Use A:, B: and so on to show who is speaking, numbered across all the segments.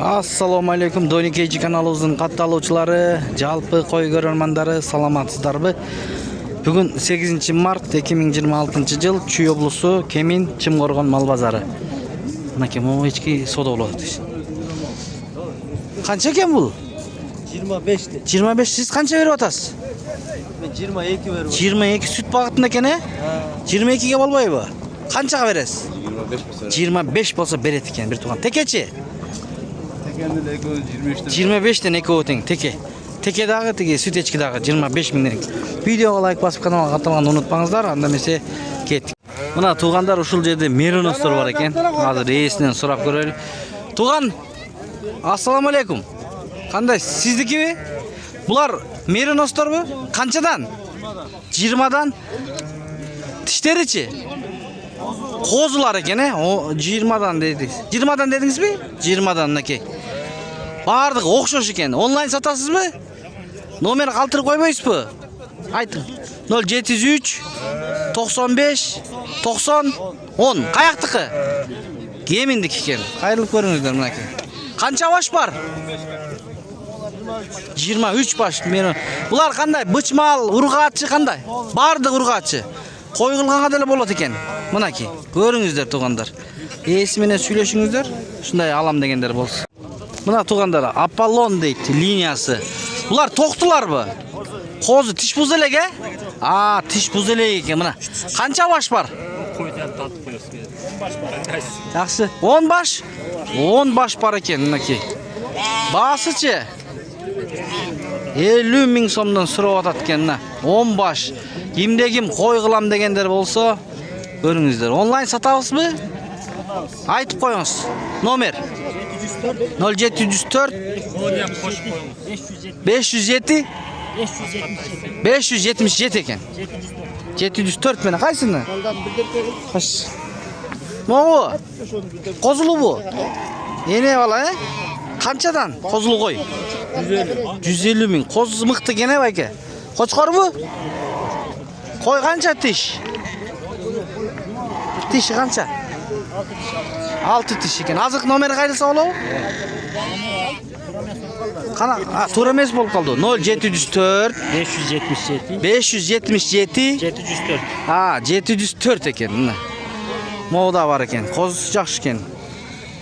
A: Assalomu alaykum, Donikeyji kanalımızın katılımcıları, жалпы koy görөрmandары, саламатсыздарбы? Бүгүн 8 март 2026 жыл Чүй облусу Кемин Чымгоргон мал базары. Мынакей могу ички сода болот. Канча экен бул?
B: 25 de.
A: 25. Siz kança берип атасыз?
B: Ben 22 veriyorum.
A: 22 süt багытында экен, э? 22ге болбойбу? Канчага бересиз? 25 болсо берет экен бир тууган. Текечи? 25'ten ekoo teң теке. Теке дагы теге сүт эчки дагы 25 миң. Видеого лайк басып каналга каттырганды унутпаңыздар. Анда эмесе кеттик. Мына туугандар ушул жерде мериностор бар экен. Азыр ээсинен сурап көрөлү. Тууган, ассаламу алейкум. Кандай, сиздикиби? Булар мериносторбу? Канчадан? 20дан. Тиштеричи? Козулар экен, э? 20дан дедиңиз. 20дан дедиңизби? 20дан мынакей. Бардыгы окшош экен. Онлайн сатасызбы? Номер калтырып койбойсузбу? Айтың. 0703 95 90 10. Каяктыкы? Кеминдики экен. Кайрылып көрүңүздөр мынакей. Канча баш бар? 23 баш. Булар кандай? Бычмал, ургаатчы кандай? Бардыгы ургаатчы. Кой кылганга деле болот экен. Мынакей. Көрүңүздөр туугандар. Ээси менен сүйлөшүңүздөр. Ушундай алам дегендер болсун. Мына туугандар, Аполлон дейт линиясы. Булар токтуларбы? Козу тиш буз элек, э? Тиш буз элек экен мына. Канча баш бар?
B: Койдан татып коесуз. 10 баш бар.
A: Жакшы. 10 баш? 10 баш бар экен мынакей. Баасычы? 50 миң сомдон сурап атат экен мына. 10 баш. Кимде-ким кой кылам дегендер болсо, көрүңүздөр. Онлайн сатабызбы? Айтып коюңуз. Номер 0704 507 577 экен. 704 менен кайсыны? Кайсы? Могу? Козулу бу? Эне бала, э? Канчадан? Козулу кой? 150 миң. Коз мыкты экен, э, байке? Кочкорбу? Кой канча тиш? Тиши канча? 6 тиш экен. Азык номери кайрылса болобу? Кана, туура эмес болуп калды. 0704
B: 577
A: 577
B: 704.
A: 704 экен. Мына. Могу да бар экен. Коз жакшы экен.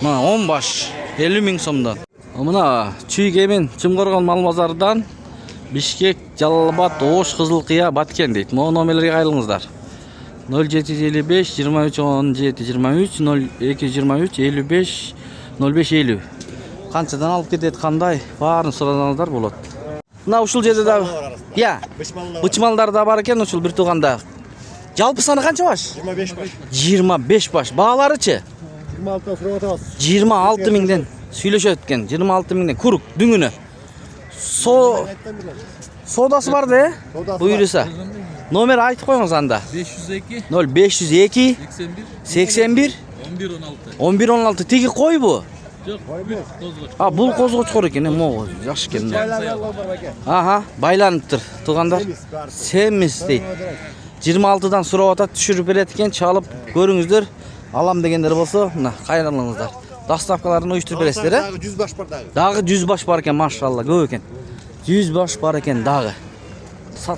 A: Мына 10 баш 50 миң сомдон. Мына Чүй Кемин Чымгоргон мал базарынан Бишкек, Жалал-Абад, Ош, Кызылкыя, Баткен дейт. Могу номерлерге кайрылыңыздар. 0755 23 17 23 0223 55 05 50. Канчадан алып кетет, кандай баарын сурасаңыздар болот. Мына ушул жерде да бычмалдар да бар экен, ушул бир тууганда. Жалпы саны канча баш?
B: 25 баш.
A: 25 баш. Бааларычы?
B: 26 сурап атабыз.
A: 26 миңден сүйлөшөт экен. 26 миңден курук дүңүнө. Содасы бар да, э? Буйруса. Номер айтып коюңуз анда.
C: 502
A: 0502 81 11 16. Теги койбу?
C: Жок, козгоч.
A: Бул козгочкор экен, могу жакшы экен. Байланыптыр, туугандар. Семис дейт. 26дан сурап атат, түшүрүп берет экен, чалып көрүңүздөр. Алам дегендер болсо, мына кайрылыңыздар. Доставкаларын уюштуруп бересиздер, э?
B: Дагы 100 баш бар дагы.
A: Дагы 100 баш бар экен, машалла, көп экен. 100 баш бар экен дагы.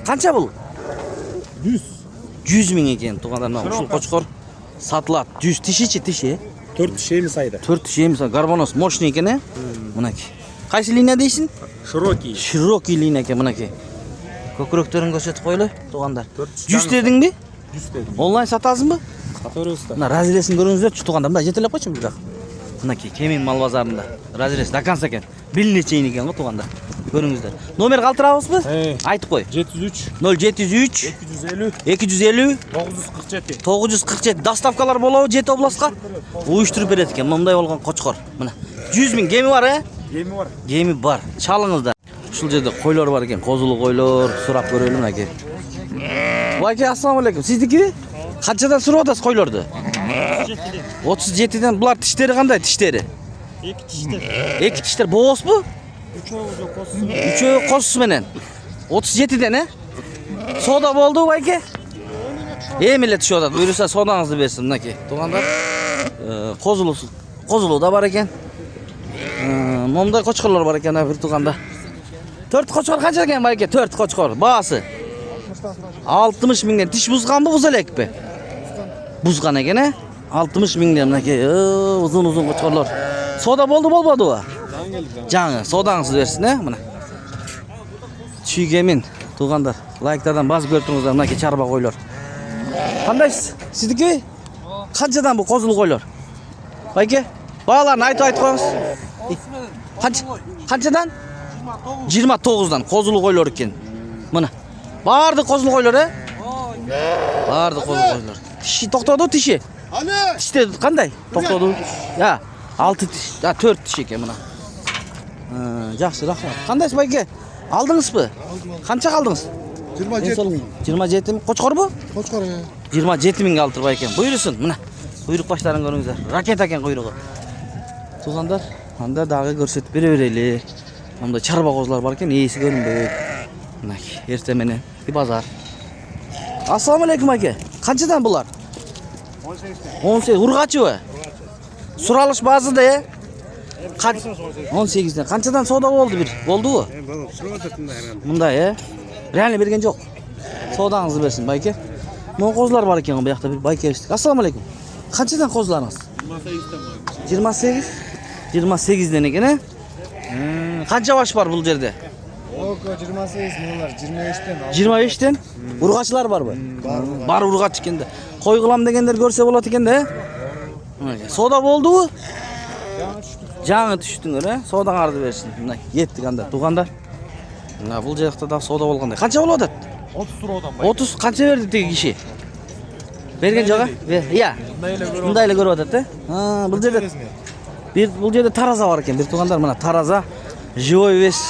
A: Канча бул? 100 миң экен, туугандар. Мына ушул кочкор сатылат. 100 тишичи, тиши.
B: 4 шемис айда.
A: 4 тишемис, гарбонос мощный экен, э? Мынакей. Кайсы линия дейсиң?
B: Широкий.
A: Широкий линия экен, мынакей. Көкүрөктөрүн көрсөтүп койлу, туугандар. 100 дедиңби?
B: 100 дедим.
A: Онлайн сатасыңбы?
B: Сатабыз да.
A: Мына разресин көрүңүздөр, туугандар. Мына жетелеп койчу бул жак. Мынакей Кемин мал базарында. Разрес даканса экен. Билине чейин экен го, туугандар. Көрүңүздөр. Номер калтырабызбы? Айтып кой.
B: 703
A: 0703
B: 250
A: 250
B: 947.
A: 947. Доставкалар болобу 7 областка? Уюштуруп берет экен. Мындай болгон кочкор. Мына 100 миң кеми бар, э?
B: Кеми бар.
A: Кеми бар. Чалыңыздар. Ушул жерде койлор бар экен. Козулу койлор, сурап көрөлү мынакей. Байке, ассаламу алейкум. Сиздикиби? Канчадан сурап атасыз койлорду? 37ден. Булар тиштери кандай, тиштери?
B: 2 тиштер.
A: 2 тиштер боосбу?
B: 3 козусу.
A: 3 козусу менен. 37ден, э? Сода болду байке? Эмиле түшүп атат. Буйруса содаңызды берсин мынакей. Туугандар, козулу да бар экен. Momday qo'chqorlar bor ekan bir tuğanda. 4 qo'chqor qancha ekan bor ekan? 4 qo'chqor. Bahası 60 mingdan. Tish buzganmi, buzalakmi? Buzgan ekan, ha? 60 mingdan mana uzun qo'chqorlar. Soda bo'ldi u. Жаңы, содаңыз берсін, мына. Чүйгемин, туғандар. Лайктардан басып көріп тұрыңыздар, мына чарба қойлар. Қандайсыз? Сіздікі? Қаншадан бұл қозылы қойлар? Байке, бағаларын айтып қойыңыз. Қаншадан? 29-дан қозылы қойлар екен. Мына. Барды қозылы қойлар, Барды қозылы қойлар. Тиші тоқтады, тиші. Тиште қандай? Тоқтады. Я, 6 тиш, 4 тиш екен мына. Жақсы, рахмат. Қандайсыз байке? Алдыңыз бі? Қанша қалдыңыз? 27 мың. Қоçқор бұ?
D: Қоçқор.
A: 27 мың алып тұр байке. Бұйырсын, мына. Бұйрық баштарын көріңіздер. Ракет екен құйрығы. Туғандар, анда дағы көрсетіп бере-берелі. Мында чарба қозылар бар екен, есі көрінбейді. Мына ертеменен базар. Ассалаумалейкум байке. Қаншадан бұлар? 18. Урғачы бі? Suralış bazı da 18'den. Qanchadan savdo bo'ldi bir? Bo'ldi-ku? Bunda Realni bergan yo'q. Savdangizni bersin, bayka. Mon qo'zlar bor ekan bu yoqda bir bayka eshitdik. Assalomu alaykum. Qanchadan qo'zlaringiz? 28. 28 dan ekan, Qancha bosh bor bu yerda?
D: Yo'q, 28 bunlar 25 dan.
A: 25 dan? Urg'achilar bormi? Bor urg'ach ekanda. Qo'y qilam deganlar ko'rsa bo'ladi ekanda. Soda bo'ldi-ku? Жаңы түштіңдер, Содаңарды берсін. Мына кеттік анда, туғандар. Мына бұл жақта да сода болғандай. Қанша болады?
B: 30 туродан бай.
A: 30 қанша берді теги киши? Берген жоға? Иә. Мындайлы көріп атады, бұл жерде тараза бар екен. Bir туғандар, мына тараза живой вес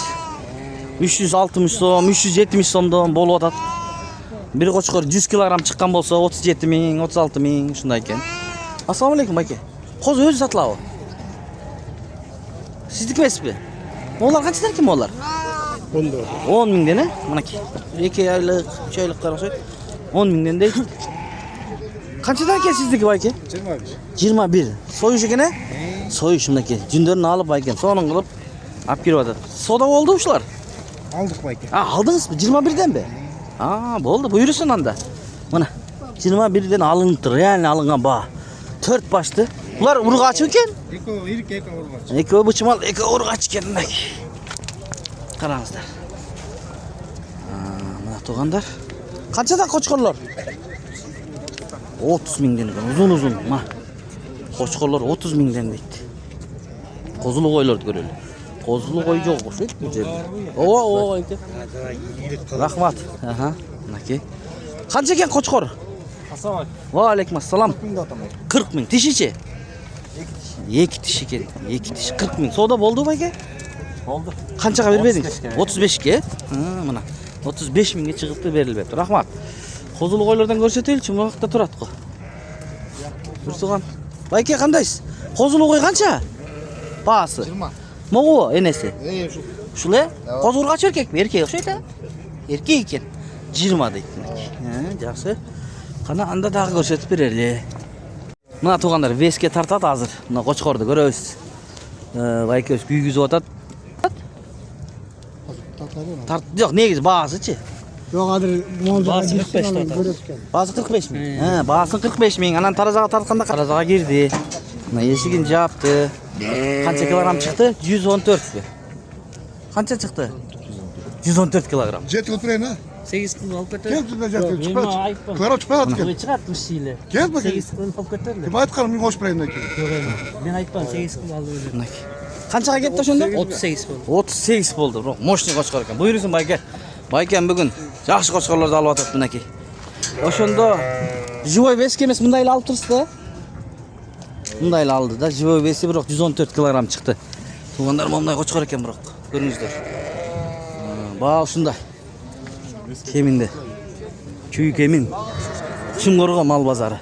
A: 360 сом, 370 сомдан болып атады. Bir qo'chqor 100 килограмм шыққан болса 37 мың, 36 мың шундай екен. Ассалаумалейкум байке. Qo'z o'zi sotылабы? Sizdiki emasmi? Mo'lar qanchadan ekan mo'lar? 10 mingdan, Manaki. 2 oylik, 3 oylik qarasa 10 mingdan deydi. Qanchadan ekan sizdiki bayke? 21. So'yish ekan, So'yish shundaki. Jundarni olib bayke, so'ning qilib olib keryapti. Soda bo'ldi shular?
D: Aldık bayke.
A: Aldingizmi? 21 danmi? Bo'ldi. Buyursin anda. Mana 21 dan alındı, realni alıngan ba. 4 başlı. Bular urg'achi ekan?
D: Eko urg'achi.
A: Eko buchimal, eko urg'achi ekan. Qarangizlar. Mana to'g'anlar. Qanchadan qo'chqorlar? 30 mingdan ekan, uzun. Mana. Qo'chqorlar 30 mingdan deydi. Qo'zulu qo'ylarni ko'raylik. Qo'zulu qo'y yo'q o'sha bu yerda. O, ekan. Rahmat. Manaki. Qancha ekan qo'chqor?
B: Assalomu
A: Va alaykum assalom. 40 ming. Tishichi? 2 tish ekan. 2 tish 40 ming. Savdo bo'ldimi aka?
B: Bo'ldi.
A: Qanchaga berbedingiz? 35 ga. Mana 35 mingga chiqibdi, berilibdi. Rahmat. Qo'zul qo'ylardan ko'rsataylik, bu vaqtda turadi-ku. Tursugan. Bayka qandaysiz? Qo'zul qo'y qancha? Bahası.
D: 20.
A: Mo'g'u enesi.
D: Shu.
A: Shular qo'zurg'ach erkakmi? Erkak o'xshaydi. Erkak ekan. 20 deydi. Yaxshi. Qana anda daha ko'rsatib beraylik. Mana to'g'anlar vesga tartadi hozir. Mana qo'chqorni ko'rasiz. Bayka o'z kuygizib o'tadi. Yo'q, negiz bahasichi?
D: Yo'q, hozir
B: Bahası 45 tortadi.
A: Bahası 45 ming. Bahası 45 ming. Anan tarazaga tartqanda tarazaga girdi. Mana eshigini jabdi. Qancha kilogram chiqdi? 114 ga. Qancha chiqdi? 114 kilogram.
D: Jet o'tirayna.
C: 8 kun olib ketadi.
D: Kel tunda jet.
C: Men aytdim.
D: Qaro chiqadi kel.
C: Chiqatmish yili.
D: Kel bakın.
C: 8 kun olib ketadi.
D: Kim aytqanim men qo'shib beraymi aka?
C: Men aytdim 8 kun oldi o'zi.
A: Qanchaga ketdi o'shanda?
C: 38 bo'ldi.
A: 38 bo'ldi. Moshni qo'chqor ekan. Buyursin bayka. Baykan bugun yaxshi qo'chqorlarni olib o'tibdi bunaki. O'shanda живой весga emas, bundaylar olib turibdi. Bundaylar oldi-da, живой vesi biroq 114 kilogram chiqdi. To'g'anlar bunday qo'chqor ekan biroq. Ko'ringizlar. Ba shunday. Keminde. Köy kemin. Chimqo'rg'on mal bozori.